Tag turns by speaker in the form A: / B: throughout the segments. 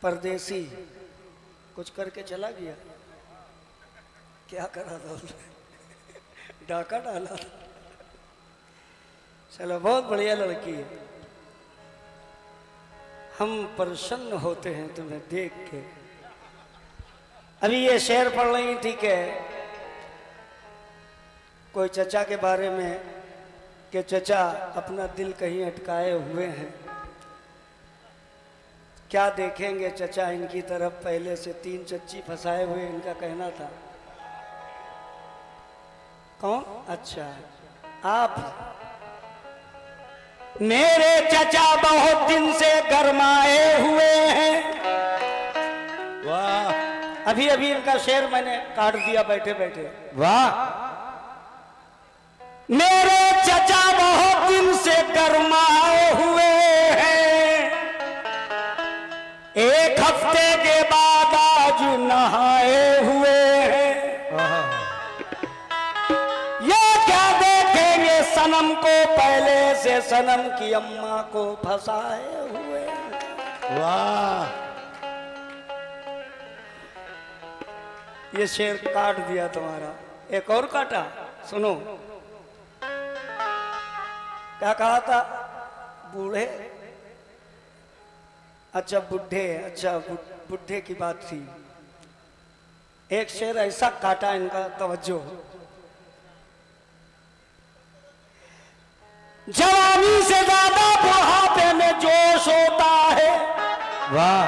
A: परदेसी कुछ करके चला गया। क्या करा था उसने? डाका डाला था। चलो बहुत बढ़िया लड़की है, हम प्रसन्न होते हैं तुम्हें देख के। अभी ये शेर पढ़ रही, ठीक है, कोई चचा के बारे में कि चचा अपना दिल कहीं अटकाए हुए हैं, क्या देखेंगे चचा इनकी तरफ, पहले से 3 चच्ची फंसाए हुए, इनका कहना था। कौन? अच्छा आप। मेरे चचा बहुत दिन से गरमाए हुए हैं।
B: वाह,
A: अभी अभी इनका शेर मैंने काट दिया बैठे बैठे।
B: वाह,
A: मेरे चचा बहुत दिन से गरमाए हुए हैं, 1 हफ्ते के बाद आज नहाए हुए हैं। ये क्या देखेंगे सनम को, पहले से सनम की अम्मा को फंसाए हुए हैं।
B: वाह,
A: ये शेर काट दिया तुम्हारा, एक और काटा, सुनो। क्या कहा था? बूढ़े, अच्छा बुढ़े, अच्छा बुढ़े की बात थी। एक शेर ऐसा काटा इनका, तवज्जो। जवानी से ज्यादा बुढ़ापे में जोश होता है।
B: वाह,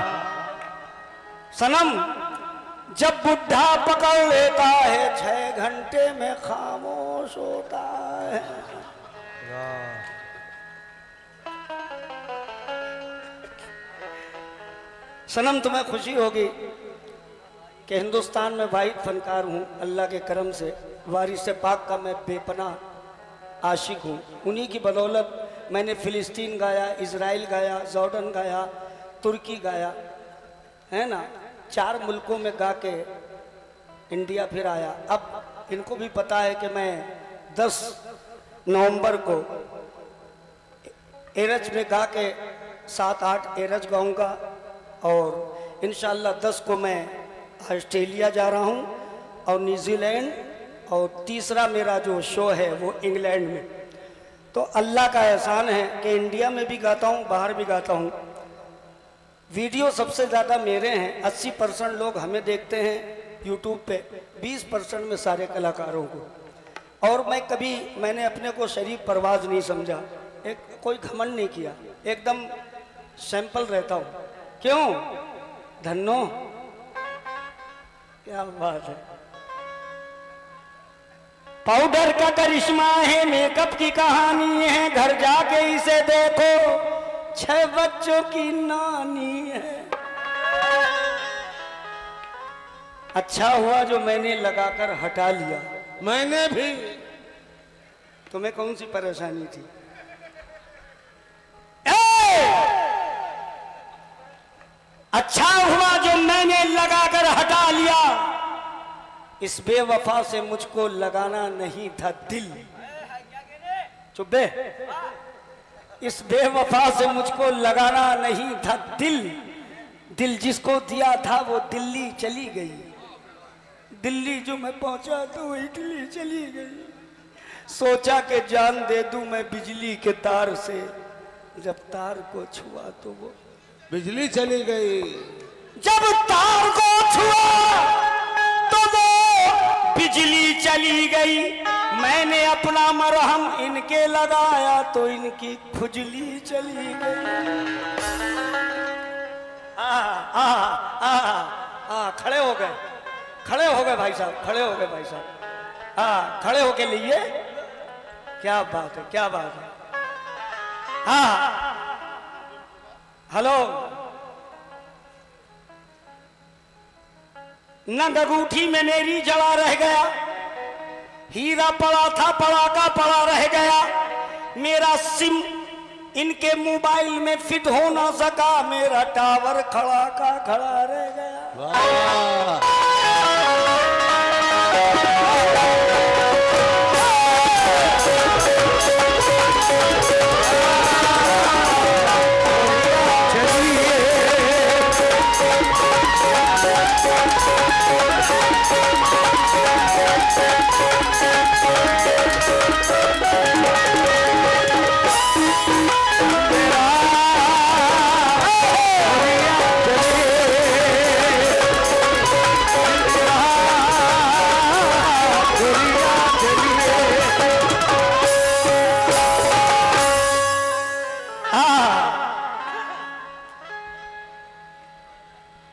A: सनम जब बुढ़ा पकड़ लेता है 6 घंटे में खामोश होता है। सनम तुम्हें खुशी होगी कि हिंदुस्तान में वाहिद फनकार हूँ अल्लाह के करम से। वारिस पाक का मैं बेपनाह आशिक हूँ। उन्हीं की बदौलत मैंने फिलिस्तीन गाया, इजराइल गाया, जॉर्डन गाया, तुर्की गाया, है ना, 4 मुल्कों में गा के इंडिया फिर आया। अब इनको भी पता है कि मैं 10 नवंबर को एरज में गा के 7-8 एरज गाऊंगा और इंशाल्लाह 10 को मैं ऑस्ट्रेलिया जा रहा हूं और न्यूजीलैंड, और तीसरा मेरा जो शो है वो इंग्लैंड में। तो अल्लाह का एहसान है कि इंडिया में भी गाता हूं, बाहर भी गाता हूं। वीडियो सबसे ज़्यादा मेरे हैं, 80% लोग हमें देखते हैं यूट्यूब पे, 20% में सारे कलाकारों को। और मैंने अपने को शरीफ परवाज नहीं समझा, एक कोई घमंड नहीं किया, एकदम सैंपल रहता हूँ। क्यों? धन्नो, क्या बात है। पाउडर का करिश्मा है, मेकअप की कहानी है, घर जाके इसे देखो 6 बच्चों की नानी है। अच्छा हुआ जो मैंने लगाकर हटा लिया।
B: मैंने भी।
A: तुम्हें कौन सी परेशानी थी? अच्छा हुआ जो मैंने लगाकर हटा लिया। इस बेवफा से मुझको लगाना नहीं था दिल। चुप बे। इस बेवफा से मुझको लगाना नहीं था दिल। दिल जिसको दिया था वो दिल्ली चली गई। दिल्ली जो मैं पहुंचा तो वो इटली चली गई। सोचा कि जान दे दूं मैं बिजली के तार से, जब तार को छुआ तो वो
B: बिजली चली गई।
A: जब तार को छुआ तो वो बिजली चली गई। मैंने अपना मरहम इनके लगाया तो इनकी खुजली चली गई। खड़े हो गए, खड़े हो गए भाई साहब, खड़े हो गए भाई साहब। खड़े होके लिए। क्या बात है, क्या बात है। हेलो। नंग अंगूठी में मेरी जड़ा रह गया, हीरा पड़ा था पड़ा का पड़ा रह गया। मेरा सिम इनके मोबाइल में फिट हो ना सका, मेरा टावर खड़ा का खड़ा रह गया।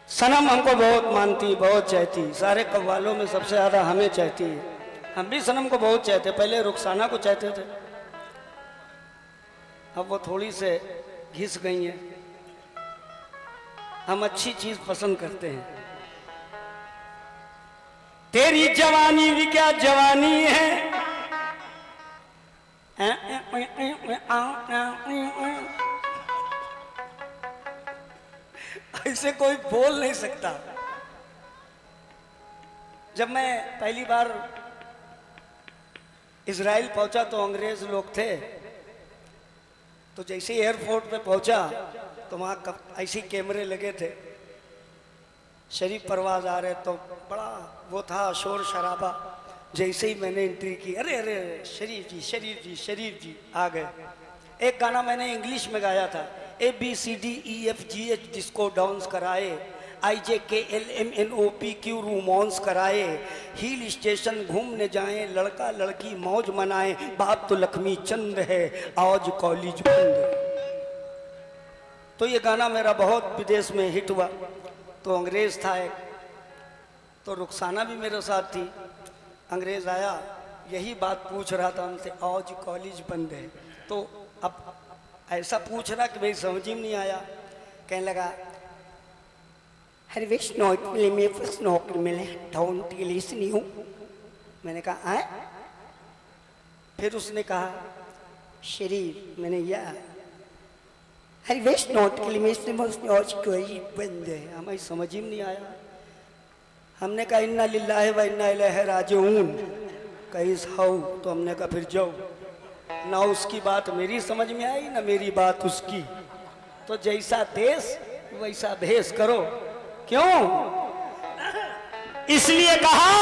A: सनम हमको बहुत मानती, बहुत चाहती, सारे कव्वालों में सबसे ज्यादा हमें चाहती है। हम भी सनम को बहुत चाहते, पहले रुखसाना को चाहते थे, अब वो थोड़ी से घिस गई हैं। हम अच्छी चीज पसंद करते हैं। तेरी जवानी भी क्या जवानी है, ऐसे कोई बोल नहीं सकता। जब मैं पहली बार इजराइल पहुंचा तो अंग्रेज लोग थे, तो जैसे एयरपोर्ट पे पहुंचा तो वहां ऐसे कैमरे लगे थे, शरीफ परवाज आ रहे, तो बड़ा वो था शोर शराबा। जैसे ही मैंने एंट्री की, अरे अरे शरीफ जी, शरीफ जी, शरीफ जी आ गए। एक गाना मैंने इंग्लिश में गाया था, ABCDEFGH डिस्को डांस कराए, IJKLMNOPQ रोमांस कराए, हिल स्टेशन घूमने जाएं, लड़का लड़की मौज मनाएं, बाप तो लक्ष्मी चंद है, आज कॉलेज बंद है। तो ये गाना मेरा बहुत विदेश में हिट हुआ। तो अंग्रेज था एक, तो रुखसाना भी मेरे साथ थी। अंग्रेज आया, यही बात पूछ रहा था हमसे, आज कॉलेज बंद है। तो अब ऐसा पूछ रहा कि भाई समझ ही नहीं आया। कहने लगा, मैंने कहा आए? फिर उसने कहा शरीफ, मैंने या बंद है। हमें समझ ही नहीं आया। हमने कहा इन्ना लिल्लाहि व इन्ना इलैहि राजिऊन, कहीं हाउ, तो हमने कहा फिर जाओ। ना उसकी बात मेरी समझ में आई, ना मेरी बात उसकी। तो जैसा देश वैसा भेष करो। क्यों? इसलिए कहा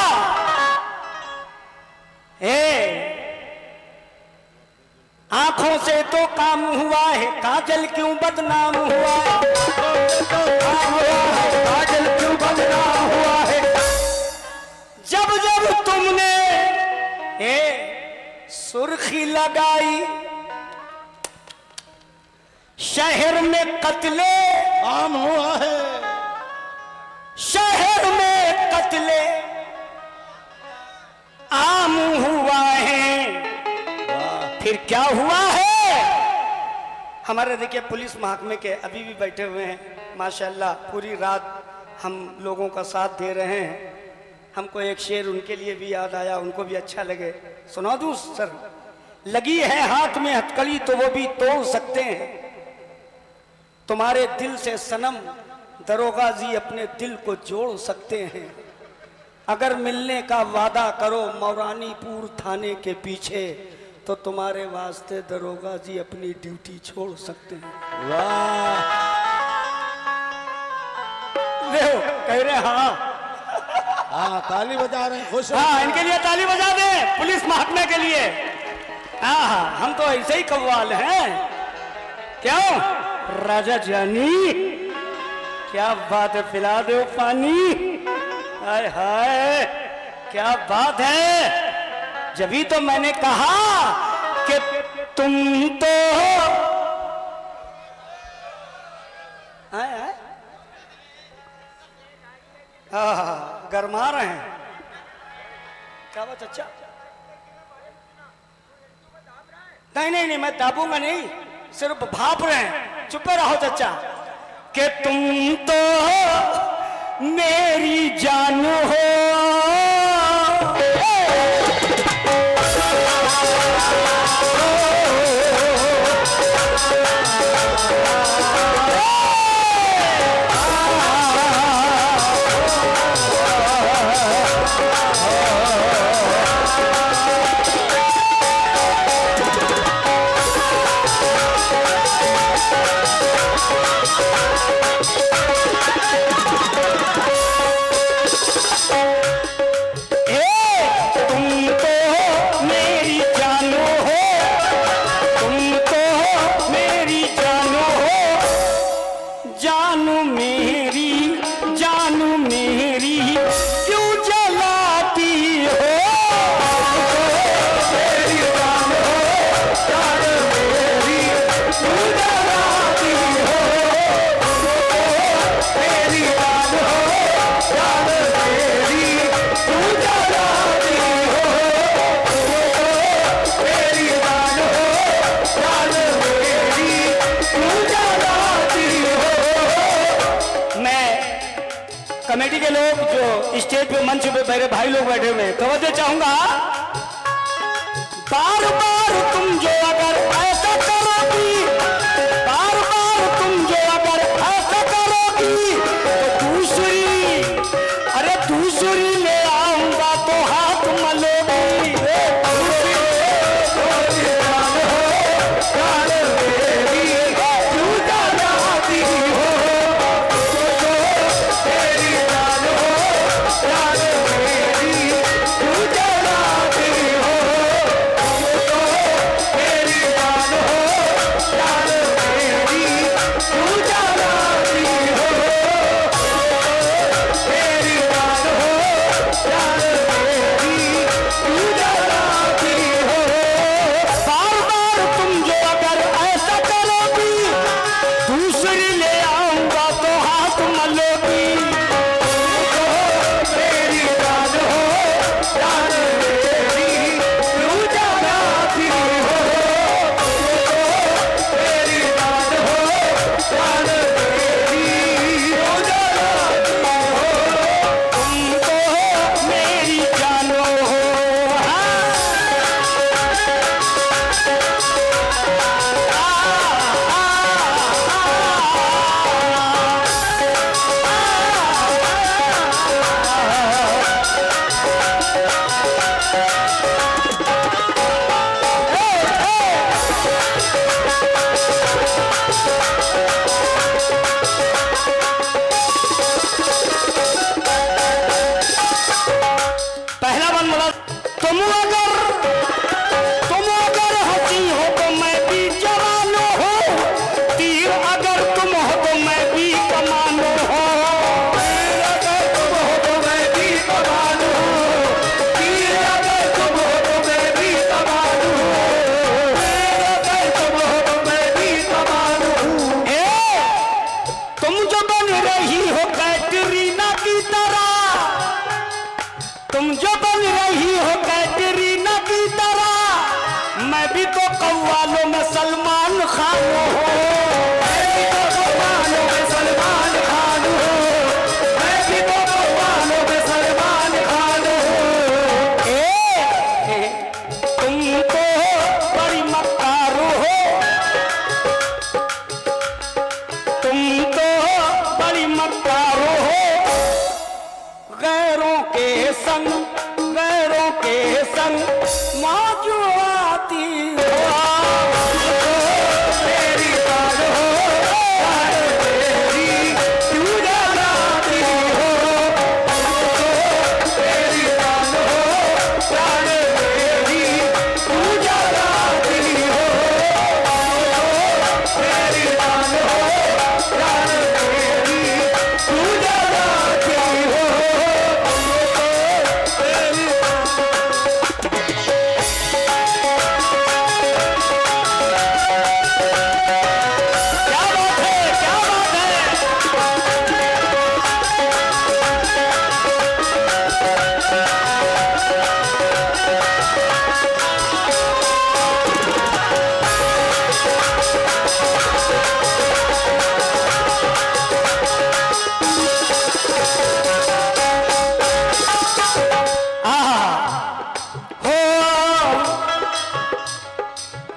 A: आंखों से तो काम हुआ है, काजल क्यों बदनाम हुआ है, काजल क्यों बदनाम हुआ है। जब जब तुमने सुर्खी लगाई, शहर में कत्ले
B: आम हुआ है,
A: शहर में कत्ले आम हुआ है। फिर क्या हुआ है? हमारे देखिए पुलिस महकमे के अभी भी बैठे हुए हैं माशाल्लाह, पूरी रात हम लोगों का साथ दे रहे हैं। हमको एक शेर उनके लिए भी याद आया, उनको भी अच्छा लगे, सुना दूं सर? लगी है हाथ में हथकड़ी तो वो भी तोड़ सकते हैं, तुम्हारे दिल से सनम दरोगा जी अपने दिल को जोड़ सकते हैं। अगर मिलने का वादा करो मौरानीपुर थाने के पीछे, तो तुम्हारे वास्ते दरोगा जी अपनी ड्यूटी छोड़ सकते हैं।
B: वाह,
A: कह रहे हाँ,
B: हाँ ताली बजा रहे हैं, खुश
A: हाँ, इनके लिए ताली बजा दे, पुलिस महकमे के लिए। हाँ, हम तो ऐसे ही कव्वाल हैं। क्यों राजा जानी, क्या बात है, पिला दो पानी। हाय हाय, क्या बात है। जभी तो मैंने कहा कि तुम तो गरमा रहे हैं। क्या बात अच्छा? नहीं नहीं नहीं, मैं दाबूंगा नहीं, सिर्फ भाप रहे हैं। चुप रहो चचा। कि तुम तो मेरी जान हो, जानू मेरी क्यों जलाती हो। मेरी जान हो, जान मेरी क्यों जलाती हो। मेरी जान हो, जान मेरी क्यों जलाती हो। मेरी जान हो, जान मेरी क्यों जलाती हो। मैं कमेटी के लोग जो स्टेज पे मंच पे मेरे भाई लोग बैठे हुए तवज्जो चाहूंगा। बार बार तुम जो अगर ऐसा करोगी, बार बार तुम जो अगर ऐसा करोगी तो दूसरी ले आऊंगा तो हाथ मलोगी। कव्वालों में सलमान खान हो, मैं भी तो कव्वालों में सलमान खान हो, मैं भी तो कव्वालों में सलमान खान हो। तुम तो बड़ी मक्कारू हो, तुम तो बड़ी मक्कारू हो। गैरों के संग मौजू आती हो। मेरी जान हो, जान मेरी क्यों जलाती हो। मेरी जान हो, जान मेरी क्यों जलाती हो। मेरी जान हो, जान मेरी क्यों जलाती हो।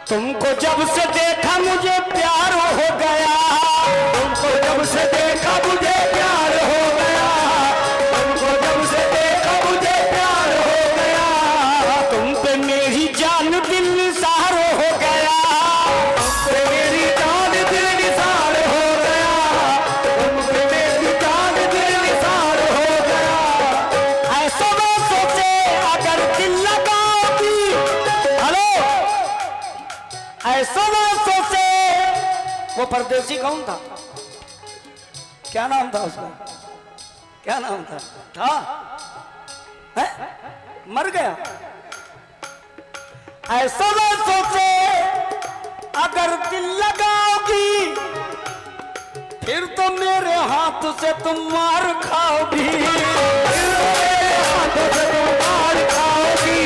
A: तुमको जब से देखा मुझे प्यार हो गया, तुमको जब से देखा मुझे प्यार हो गया, तुमको जब से देखा मुझे प्यार हो गया। तुम पे मेरी जान दिल निसार हो गया, तुम पे मेरी जान दिल निसार हो गया, तुम पे मेरी जान दिल निसार हो गया। ऐसा ना सोचे अगर दिल लगाओगी, हेलो ऐसा ना सोचे। वो परदेसी कौन था? क्या नाम था उसका? क्या नाम था? है? मर गया। ऐसा ना सोचे अगर दिल लगाओगी फिर तो मेरे हाथ से तुम मार खाओगी। फिर तो मेरे हाथों से तुम मार खाओगी।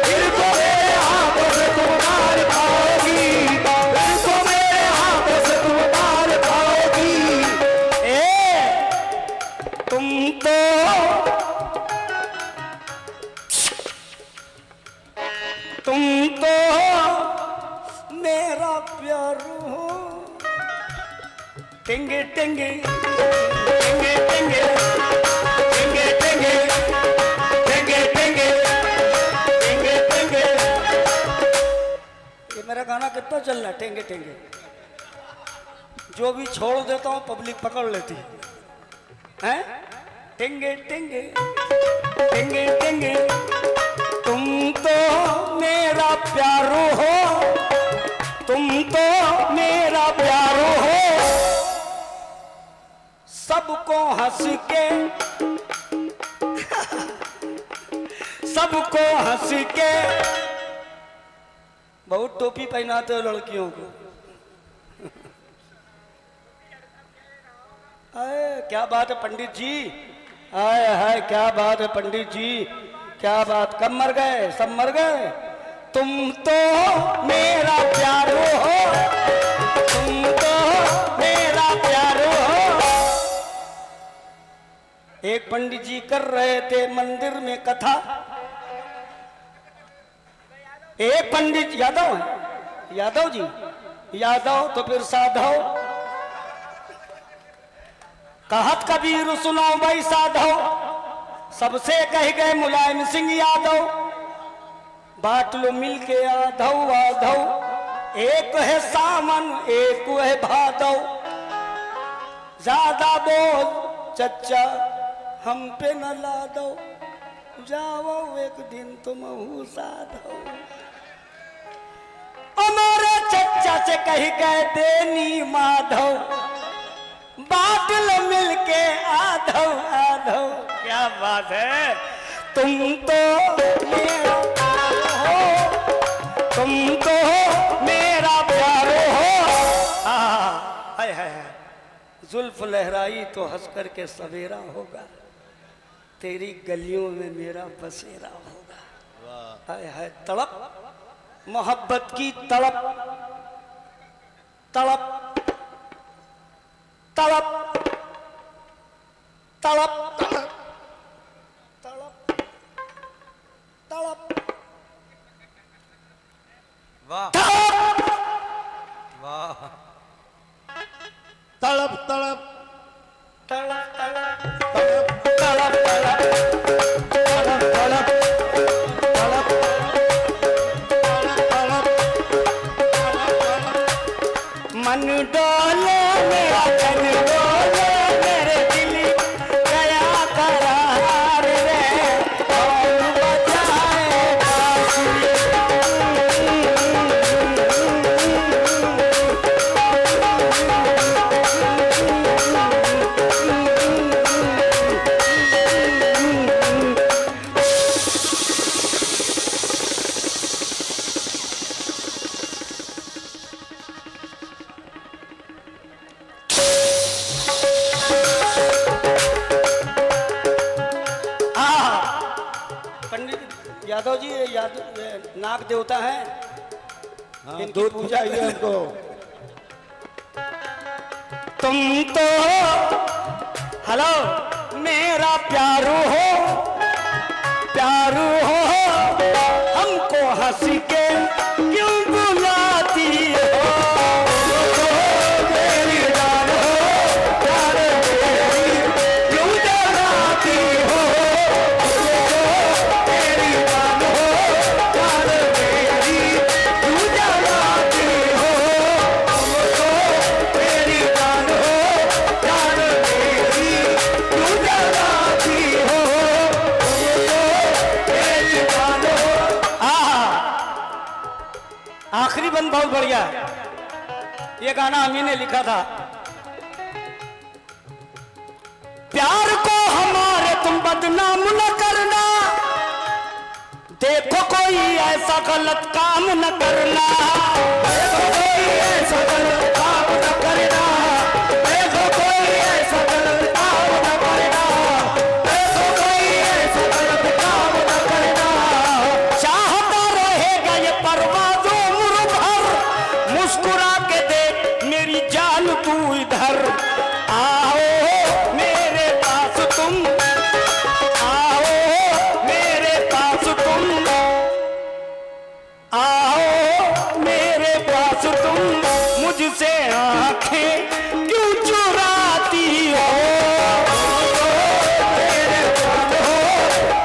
A: फिर तो मेरे हाथों से तुम मार खाओगी। फिर तो मेरे हाथों से तुम मार खाओगी। तुम तो मेरा प्यार हो। टेंगे टेंगे टेंगे टेंगे टेंगे टेंगे टेंगे टेंगे टेंगे टेंगे। ये मेरा गाना कितना चल रहा है? टेंगे टेंगे। जो भी छोड़ देता हूँ पब्लिक पकड़ लेती है। टेंगे टेंगे टेंगे टेंगे। तुम तो मेरा प्यारो हो। तुम तो मेरा प्यारो हो। सबको हंस के सबको हंस के। बहुत टोपी पहनाते हो लड़कियों को। अरे क्या बात है पंडित जी। हाय हाय क्या बात है पंडित जी। क्या बात। कब मर गए? सब मर गए। तुम तो मेरा प्यारो हो। तुम तो मेरा प्यारो हो। एक पंडित जी कर रहे थे मंदिर में कथा। एक पंडित यादव है, यादव जी, यादव तो फिर साधव। कहत कबीर सुनो भाई साधव। सबसे कह गए मुलायम सिंह यादव। बांट लो मिलके आधव आधव। एक है सामन एक है भादव। ज्यादा बोल चच्चा हम पे न ला दो। जाओ एक दिन तुम साधो। हमारे चच्चा से कह गए देनी माधव। बांट लो मिलके आधव आधव। क्या बात है। तुम तो मेरा प्यारो हो। तुम तो मेरा प्यारो हो। हाय हाय। जुल्फ लहराई तो हंस करके सवेरा होगा। तेरी गलियों में मेरा बसेरा होगा। हाय हाय। तड़प मोहब्बत की तड़प तड़प तड़प तड़प तड़प तड़प।
C: वाह वाह।
B: तड़प तड़प
A: तड़प तड़प तड़प तड़प तड़प तड़प तड़प। मन डोले मेरा तन डोले मेरे दिल गया करार रे। और बजाए बांसुरी। यादव जी यादव नाग देवता है।
B: हाँ, दूध पूजा है हमको।
A: तुम तो हेलो मेरा प्यारू हो। प्यारू हो हमको हंस के क्यों बुलाती हो। मेरी जान हो प्यार मेरी क्यों जलाती हो। मेरी जान हो प्यार मेरी क्यों जलाती हो। मेरी जान हो प्यार मेरी क्यों जलाती हो। मेरी जान हो। आखिरी बंद बहुत बढ़िया। ये गाना हम ही ने लिखा था। कोई ऐसा गलत काम न करना, देखो कोई ऐसा गलत काम न करना, देखो कोई ऐसा गलत काम न करना, देखो कोई ऐसा गलत काम न करना। चाहता रहेगा ये परवाज़ो उम्र भर, मुस्कुरा के देख मेरी जान तू इधर। आओ मेरे पास तुम, आओ मेरे पास तुम, आओ मेरे पास तुम, मुझसे आंखें क्यों चुराती हो। मेरे जान हो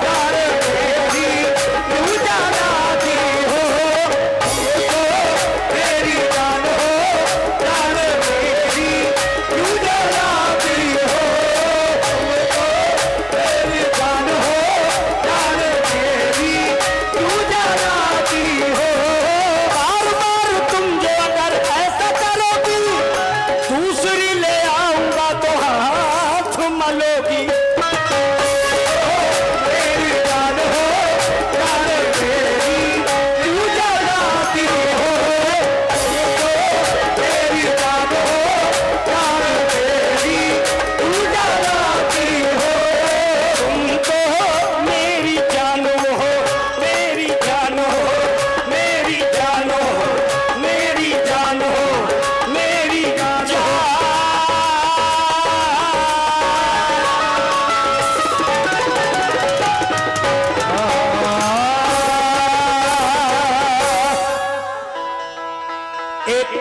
A: जान मेरी क्यों जलाती हो, मेरी जान हो जान मेरी क्यों जलाती हो, मेरी जान हो जान मेरी क्यों जलाती हो। बार बार तुम जो अगर ऐसा करोगी, दूसरी ले आऊंगा तो हाथ मलोगी। मेरी जान हो जान मेरी क्यों जलाती हो, मेरी जान हो जान मेरी क्यों जलाती हो। तुम तो मेरी जान हो, मेरी जान हो, मेरी जान हो, मेरी जान हो, मेरी जान। एक